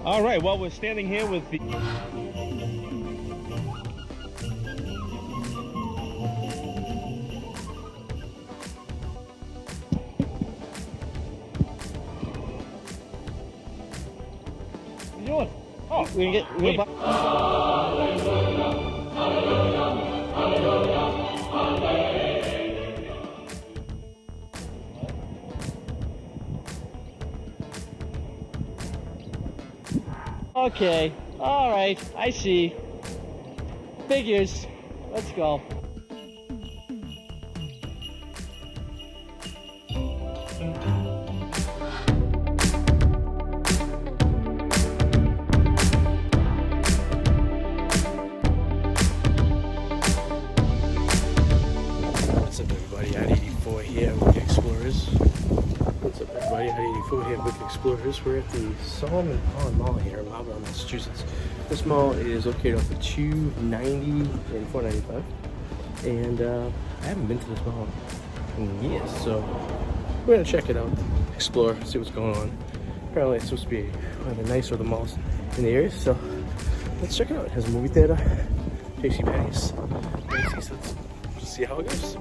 All right, well, we're standing here with the... What are you doing? Oh, we're gonna Okay, all right, I see. Figures. Let's go. What's up, everybody? At 84 here with the Explorers. What's up, everybody? At 84 here with the Explorers. We're at the Solomon Pond Mall here in Marlborough, Massachusetts. This mall is located off of 290 and 495. And I haven't been to this mall in years, so we're gonna check it out, explore, see what's going on. Apparently it's supposed to be one of the nicer of the malls in the area, so let's check it out. It has a movie theater, JCPenney's, so let's see how it goes.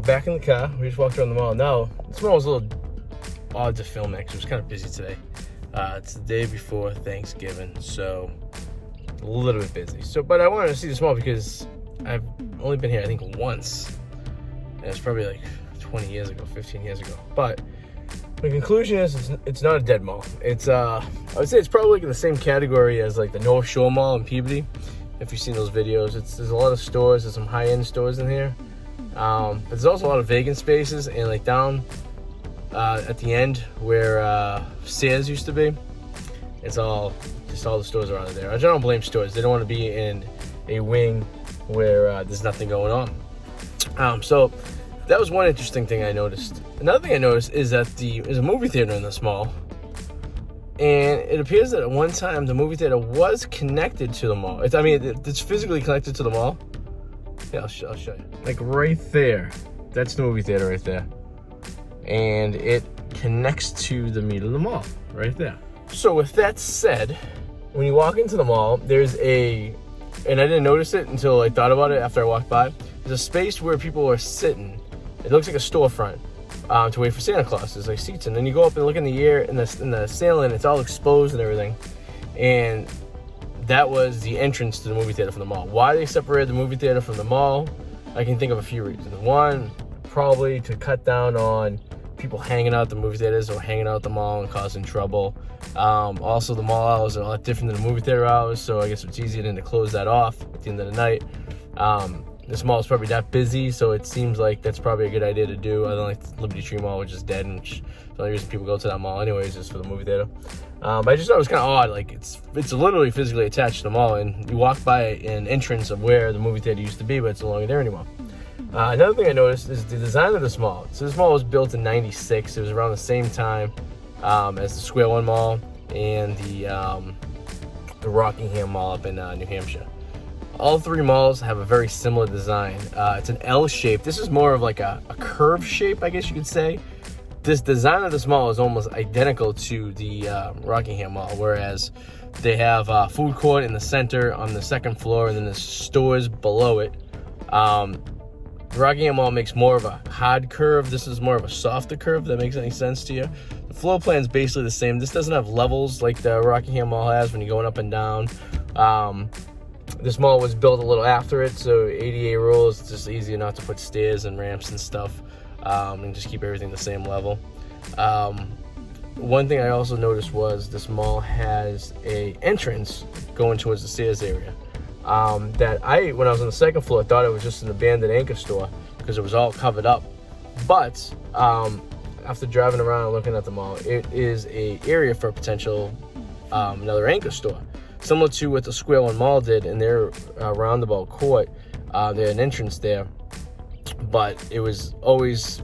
Back in the car, we just walked around the mall. Now, this mall was a little odd to film because it was kind of busy today. It's the day before Thanksgiving, so a little bit busy. But I wanted to see this mall because I've only been here, I think, once. And it's probably like 20 years ago, 15 years ago. But the conclusion is it's not a dead mall. It's I would say it's probably like in the same category as like the North Shore Mall in Peabody. If you've seen those videos, there's a lot of stores. There's some high-end stores in here. But there's also a lot of vacant spaces, and like down at the end where Sears used to be, it's all the stores around there. I don't blame stores. They don't want to be in a wing where there's nothing going on. So that was one interesting thing I noticed. Another thing I noticed is that there's a movie theater in this mall, and it appears that at one time the movie theater was connected to the mall. It's physically connected to the mall. Yeah, I'll show you. Like right there. That's the movie theater right there. And it connects to the meat of the mall right there. So with that said, when you walk into the mall, there's and I didn't notice it until I thought about it after I walked by. There's a space where people are sitting. It looks like a storefront to wait for Santa Claus. There's like seats, and then you go up and look in the air in the ceiling. It's all exposed and everything. And that was the entrance to the movie theater from the mall. Why they separated the movie theater from the mall, I can think of a few reasons. One, probably to cut down on people hanging out at the movie theaters or hanging out at the mall and causing trouble. Also, the mall hours are a lot different than the movie theater hours, so I guess it's easier than to close that off at the end of the night. This mall is probably that busy, so it seems like that's probably a good idea to do. I don't like Liberty Tree Mall, which is dead, and which the only reason people go to that mall anyways is for the movie theater. But I just thought it was kind of odd. Like, it's literally physically attached to the mall, and you walk by an entrance of where the movie theater used to be, but it's no longer there anymore. Another thing I noticed is the design of this mall. So this mall was built in '96. It was around the same time as the Square One Mall and the Rockingham Mall up in New Hampshire. All three malls have a very similar design. It's an L shape. This is more of like a curve shape, I guess you could say. This design of this mall is almost identical to the Rockingham Mall, whereas they have a food court in the center on the second floor, and then there's stores below it. The Rockingham Mall makes more of a hard curve. This is more of a softer curve, if that makes any sense to you. The floor plan is basically the same. This doesn't have levels like the Rockingham Mall has when you're going up and down. This mall was built a little after it, so ADA rules, it's just easier not to put stairs and ramps and stuff, and just keep everything the same level. One thing I also noticed was this mall has a entrance going towards the stairs area. That when I was on the second floor, thought it was just an abandoned anchor store because it was all covered up. But after driving around and looking at the mall, it is a area for potential another anchor store. Similar to what the Square One Mall did in their roundabout court. They had an entrance there, but it was always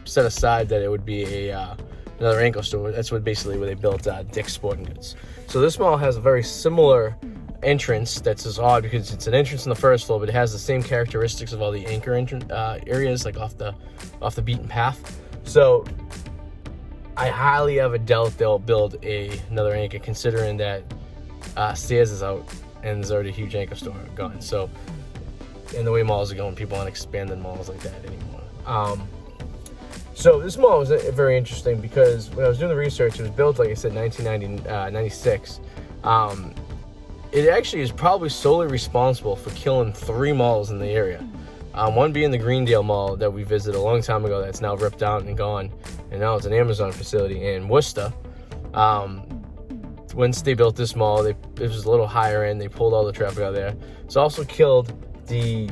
set aside that it would be another anchor store. That's basically where they built Dick's Sporting Goods. So this mall has a very similar entrance that's just odd because it's an entrance on the first floor, but it has the same characteristics of all the anchor areas, like off the beaten path. So I highly ever doubt they'll build another anchor, considering that Sears is out and there's already a huge anchor store gone. So, and the way malls are going, people aren't expanding malls like that anymore. So this mall was very interesting because when I was doing the research, it was built, like I said, 1996. It actually is probably solely responsible for killing 3 malls in the area. One being the Greendale Mall that we visited a long time ago that's now ripped out and gone, and now it's an Amazon facility in Worcester. Once they built this mall, it was a little higher end. They pulled all the traffic out of there. It's also killed the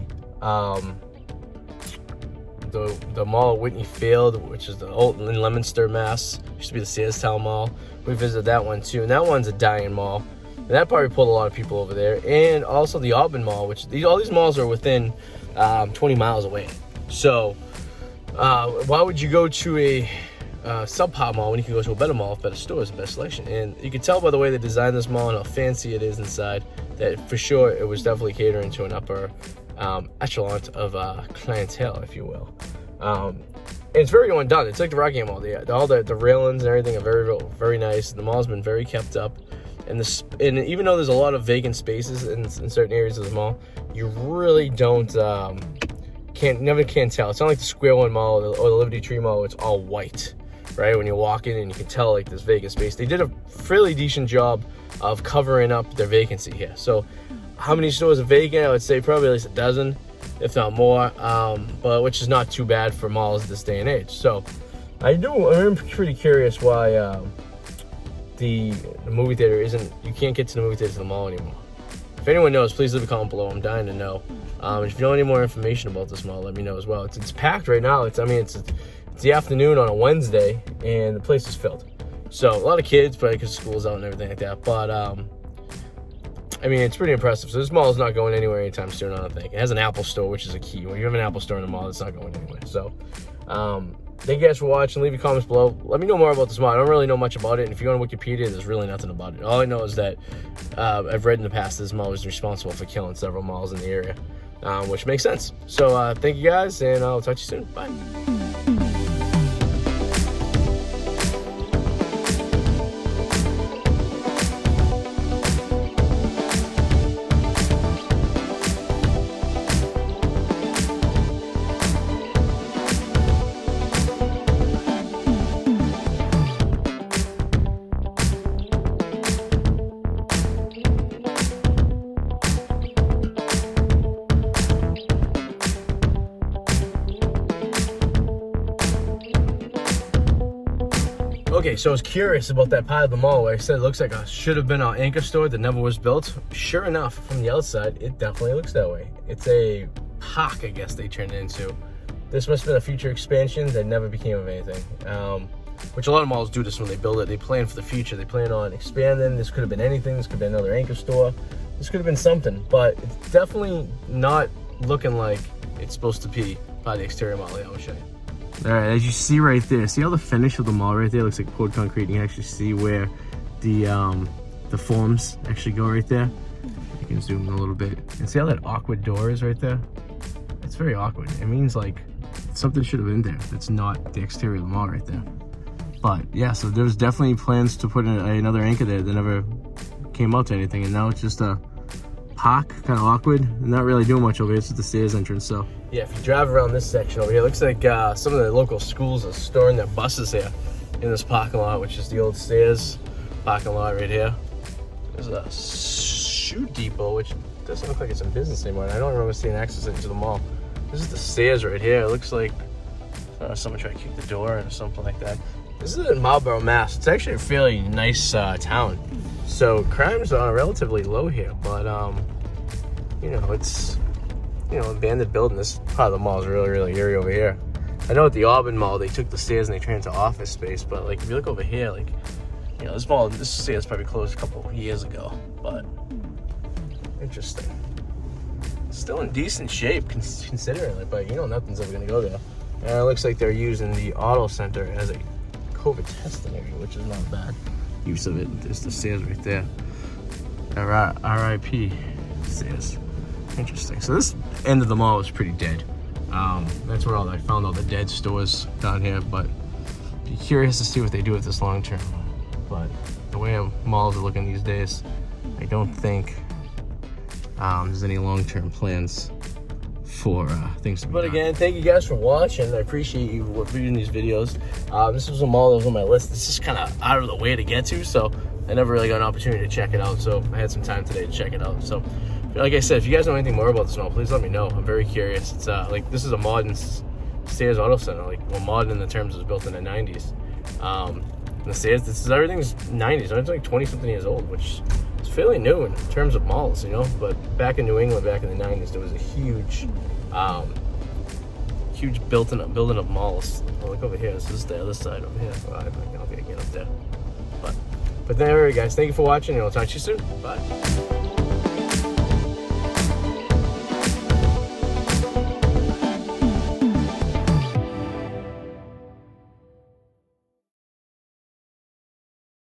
mall at Whitney Field, which is the old in Leominster, Mass. Used to be the Sears Town Mall. We visited that one too, and that one's a dying mall. And that probably pulled a lot of people over there. And also the Auburn Mall, which all these malls are within 20 miles away. So why would you go to a subpar mall when you can go to a better mall with better stores and better selection? And you can tell by the way they designed this mall and how fancy it is inside that for sure it was definitely catering to an upper echelon of clientele, if you will. And it's very well done. It's like the Rockingham Mall. All the railings and everything are very, very nice. The mall's been very kept up. And even though there's a lot of vacant spaces in certain areas of the mall, you really never can tell. It's not like the Square One Mall or the Liberty Tree Mall. It's all white, right? When you walk in and you can tell like this vacant space. They did a fairly decent job of covering up their vacancy here. So how many stores are vacant? I would say probably at least a dozen, if not more, but which is not too bad for malls this day and age. So I'm pretty curious why the movie theater you can't get to the movie theater to the mall anymore. If anyone knows, please leave a comment below. I'm dying to know. If you know any more information about this mall, let me know as well. It's packed right now. It's the afternoon on a Wednesday, and the place is filled. So a lot of kids, probably because school's out and everything like that. But it's pretty impressive. So this mall is not going anywhere anytime soon, I don't think. It has an Apple store, which is a key. When you have an Apple store in the mall, it's not going anywhere. So thank you guys for watching. Leave your comments below. Let me know more about this mall. I don't really know much about it. And if you go on Wikipedia, there's really nothing about it. All I know is that I've read in the past this mall was responsible for killing several malls in the area, which makes sense. So thank you guys, and I'll talk to you soon. Bye. Okay, so I was curious about that part of the mall where I said it looks like a should have been an anchor store that never was built. Sure enough, from the outside, it definitely looks that way. It's a park, I guess they turned it into. This must have been a future expansion that never became of anything. Which a lot of malls do this when they build it. They plan for the future. They plan on expanding. This could have been anything. This could have been another anchor store. This could have been something, but it's definitely not looking like it's supposed to be by the exterior mall. I'll show you. All right, as you see right there, see how the finish of the mall right there looks like poured concrete. You can actually see where the forms actually go right there. You can zoom in a little bit and see how that awkward door is right there. It's very awkward. It means like something should have been there. That's not the exterior of the mall right there. But yeah, so there was definitely plans to put in another anchor there that never came out to anything, and now it's just a park, kind of awkward. Not really doing much over here. It's just the stairs entrance. So yeah, if you drive around this section over here, it looks like some of the local schools are storing their buses here in this parking lot, which is the old stairs parking lot right here. There's a shoe depot, which doesn't look like it's in business anymore, and I don't remember seeing access into the mall. This is the stairs right here. It looks like someone tried to kick the door or something like that. This is in Marlborough, Mass. It's actually a fairly nice town. So crimes are relatively low here, but you know, it's, you know, abandoned building. This part of the mall is really, really eerie over here. I know at the Auburn Mall, they took the stairs and they turned it into office space, but like if you look over here, like, you know, this stairs probably closed a couple of years ago, but interesting. Still in decent shape considering it, but you know, nothing's ever gonna go there. And it looks like they're using the auto center as a COVID testing area, which is not bad use of it. There's the stairs right there. RIP stairs. Interesting. So this end of the mall is pretty dead. That's where I found all the dead stores down here, but be curious to see what they do with this long term. But the way malls are looking these days, I don't think there's any long-term plans for things to be done. Again, thank you guys for watching. I appreciate you reading these videos. This was a mall that was on my list. This is kind of out of the way to get to, so I never really got an opportunity to check it out, so I had some time today to check it out. So like I said, if you guys know anything more about this mall, please let me know. I'm very curious. It's like, this is a modern stairs auto center, like, well, modern in the terms it was built in the 90s. The stairs, everything's 90s. It's like 20 something years old, which is fairly new in terms of malls, you know. But back in New England, back in the 90s, there was a huge building of malls. Well, look over here. This is the other side over here. I don't think I can get up there. But there, guys. Thank you for watching, and I'll talk to you soon. Bye.